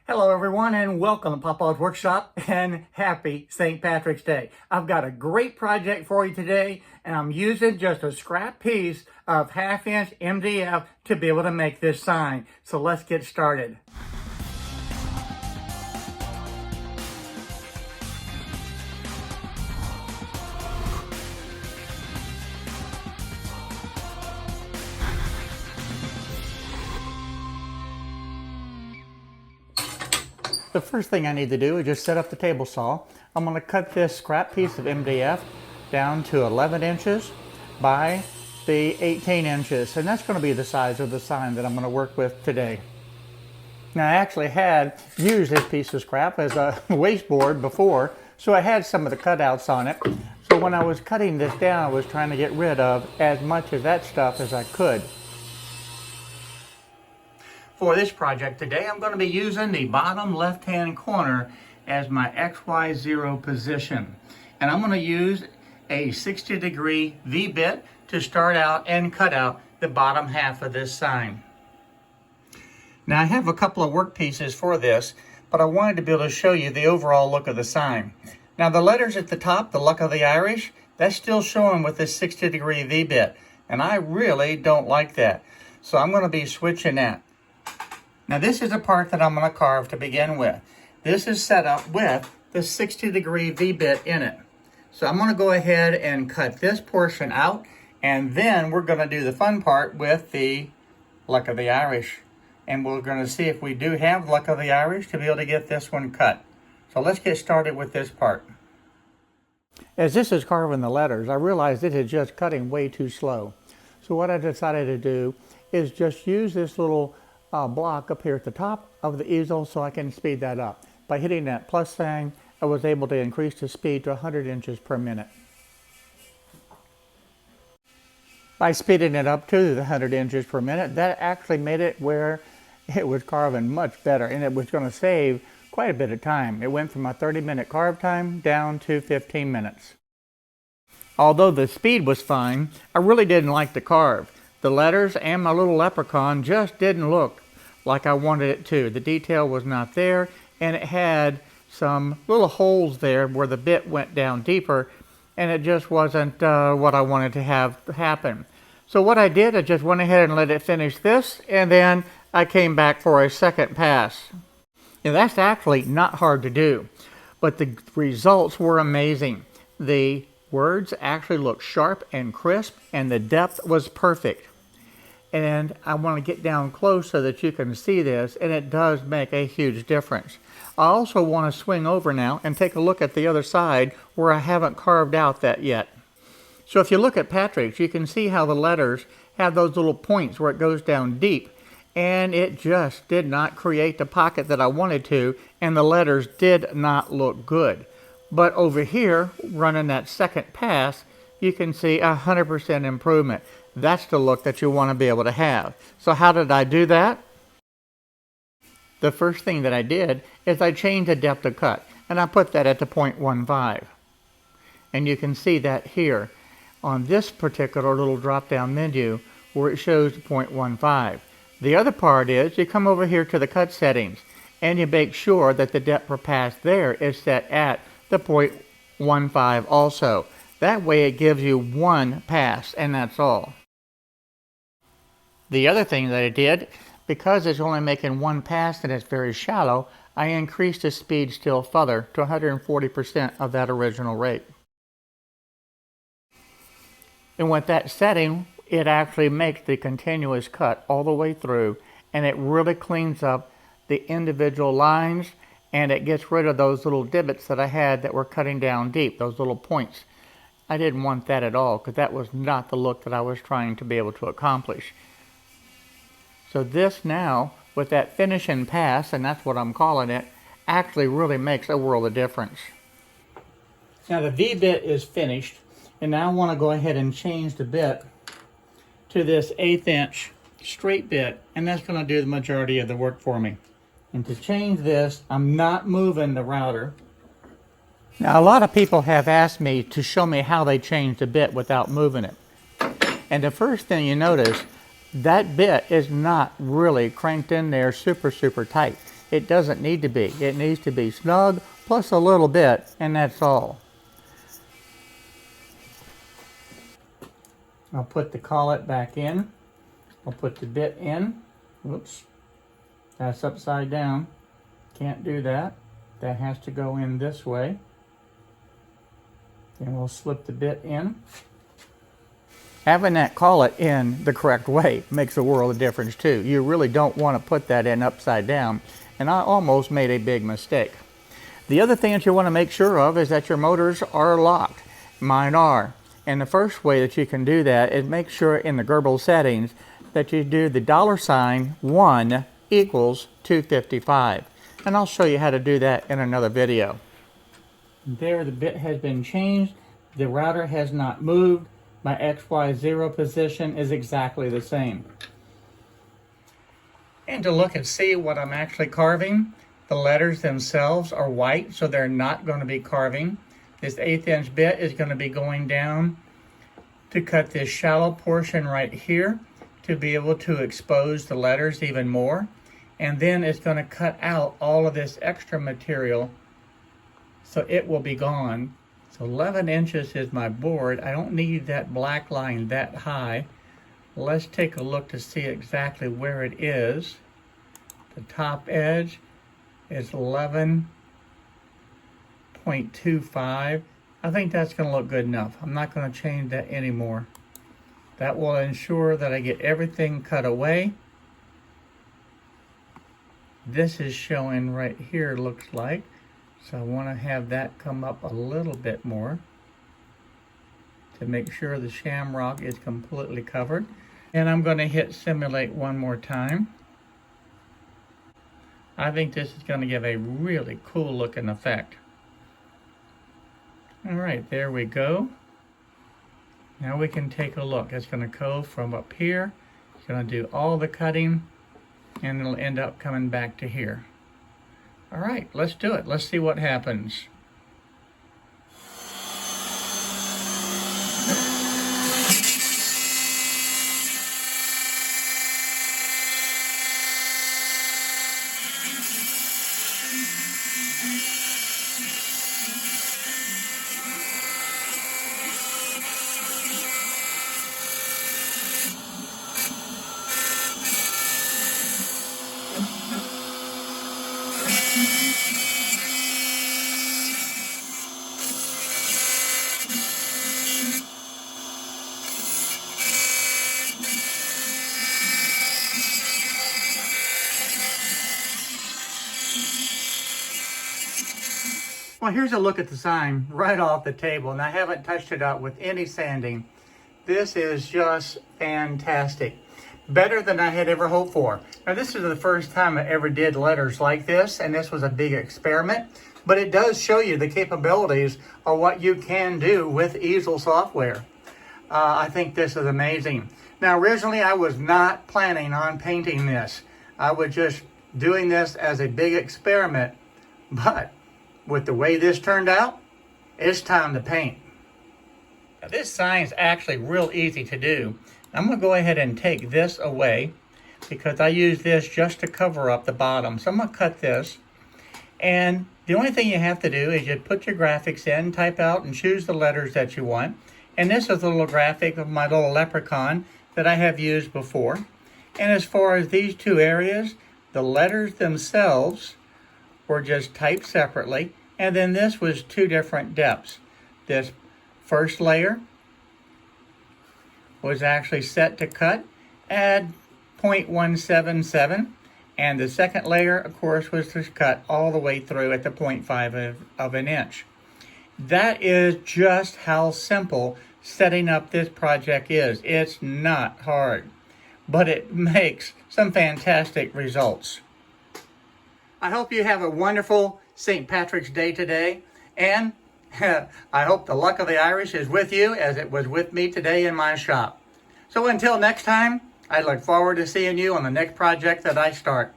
Hello everyone and welcome to Papa's Workshop and happy St. Patrick's Day. I've got a great project for you today and I'm using just a scrap piece of 1/2" MDF to be able to make this sign. So let's get started. The first thing I need to do is just set up the table saw. I'm going to cut this scrap piece of MDF down to 11 inches by the 18 inches. And that's going to be the size of the sign that I'm going to work with today. Now I actually had used this piece of scrap as a wasteboard before, so I had some of the cutouts on it. So when I was cutting this down, I was trying to get rid of as much of that stuff as I could. For this project today, I'm going to be using the bottom left-hand corner as my XY0 position. And I'm going to use a 60-degree V-bit to start out and cut out the bottom half of this sign. Now I have a couple of work pieces for this, but I wanted to be able to show you the overall look of the sign. Now the letters at the top, the Luck of the Irish, that's still showing with this 60-degree V-bit. And I really don't like that. So I'm going to be switching that. Now this is a part that I'm going to carve to begin with. This is set up with the 60-degree V-bit in it. So I'm going to go ahead and cut this portion out, and then we're going to do the fun part with the Luck of the Irish. And we're going to see if we do have Luck of the Irish to be able to get this one cut. So let's get started with this part. As this is carving the letters, I realized it is just cutting way too slow. So what I decided to do is just use this little block up here at the top of the easel so I can speed that up. By hitting that plus sign, I was able to increase the speed to 100 inches per minute. By speeding it up to the 100 inches per minute, that actually made it where it was carving much better, and it was going to save quite a bit of time. It went from a 30-minute carve time down to 15 minutes. Although the speed was fine, I really didn't like the carve. The letters and my little leprechaun just didn't look like I wanted it to. The detail was not there, and it had some little holes there where the bit went down deeper, and it just wasn't what I wanted to have happen. So what I did, I just went ahead and let it finish this, and then I came back for a second pass. Now that's actually not hard to do, but the results were amazing. The words actually looked sharp and crisp, and the depth was perfect. And I want to get down close so that you can see this, and it does make a huge difference. I also want to swing over now and take a look at the other side where I haven't carved out that yet. So if you look at Patrick's, you can see how the letters have those little points where it goes down deep, and it just did not create the pocket that I wanted to, and the letters did not look good. But over here, running that second pass, you can see 100% improvement. That's the look that you want to be able to have. So how did I do that? The first thing that I did is I changed the depth of cut, and I put that at the 0.15. And you can see that here on this particular little drop-down menu where it shows the 0.15. The other part is you come over here to the cut settings, and you make sure that the depth per pass there is set at the 0.15 also. That way it gives you one pass, and that's all. The other thing that I did, because it's only making one pass and it's very shallow, I increased the speed still further to 140% of that original rate. And with that setting, it actually makes the continuous cut all the way through, and it really cleans up the individual lines, and it gets rid of those little divots that I had that were cutting down deep, those little points. I didn't want that at all, because that was not the look that I was trying to be able to accomplish. So this now, with that finishing pass, and that's what I'm calling it, actually really makes a world of difference. Now the V-bit is finished, and now I want to go ahead and change the bit to this 1/8 inch straight bit, and that's going to do the majority of the work for me. And to change this, I'm not moving the router. Now a lot of people have asked me to show me how they change the bit without moving it. And the first thing you notice, that bit is not really cranked in there super tight. It doesn't need to be. It needs to be snug, plus a little bit, and that's all. I'll put the collet back in. I'll put the bit in. Whoops, that's upside down. Can't do that. That has to go in this way. Then we'll slip the bit in. Having that collet in the correct way makes a world of difference too. You really don't want to put that in upside down, and I almost made a big mistake. The other thing that you want to make sure of is that your motors are locked. Mine are. And the first way that you can do that is make sure in the Gerbil settings that you do the $1 equals 255. And I'll show you how to do that in another video. There, the bit has been changed. The router has not moved. My XY0 position is exactly the same. And to look and see what I'm actually carving, the letters themselves are white, so they're not going to be carving. This 1/8 inch bit is going to be going down to cut this shallow portion right here to be able to expose the letters even more. And then it's going to cut out all of this extra material so it will be gone. So 11 inches is my board. I don't need that black line that high. Let's take a look to see exactly where it is. The top edge is 11.25. I think that's going to look good enough. I'm not going to change that anymore. That will ensure that I get everything cut away. This is showing right here, looks like. So I want to have that come up a little bit more to make sure the shamrock is completely covered. And I'm going to hit simulate one more time. I think this is going to give a really cool looking effect. All right, there we go. Now we can take a look. It's going to go from up here. It's going to do all the cutting, and it'll end up coming back to here. All right, let's do it. Let's see what happens. Well, here's a look at the sign right off the table, and I haven't touched it up with any sanding. This is just fantastic. Better than I had ever hoped for. Now, this is the first time I ever did letters like this, and this was a big experiment, but it does show you the capabilities of what you can do with easel software. I think this is amazing. Now, originally, I was not planning on painting this. I was just doing this as a big experiment, but with the way this turned out, it's time to paint. Now, this sign is actually real easy to do. I'm going to go ahead and take this away because I use this just to cover up the bottom. So I'm going to cut this. And the only thing you have to do is you put your graphics in, type out, and choose the letters that you want. And this is a little graphic of my little leprechaun that I have used before. And as far as these two areas, the letters themselves were just typed separately, and then this was two different depths. This first layer was actually set to cut at 0.177, and the second layer, of course, was to cut all the way through at the 0.5 of an inch. That is just how simple setting up this project is. It's not hard, but it makes some fantastic results. I hope you have a wonderful St. Patrick's Day today, and I hope the luck of the Irish is with you as it was with me today in my shop. So until next time, I look forward to seeing you on the next project that I start.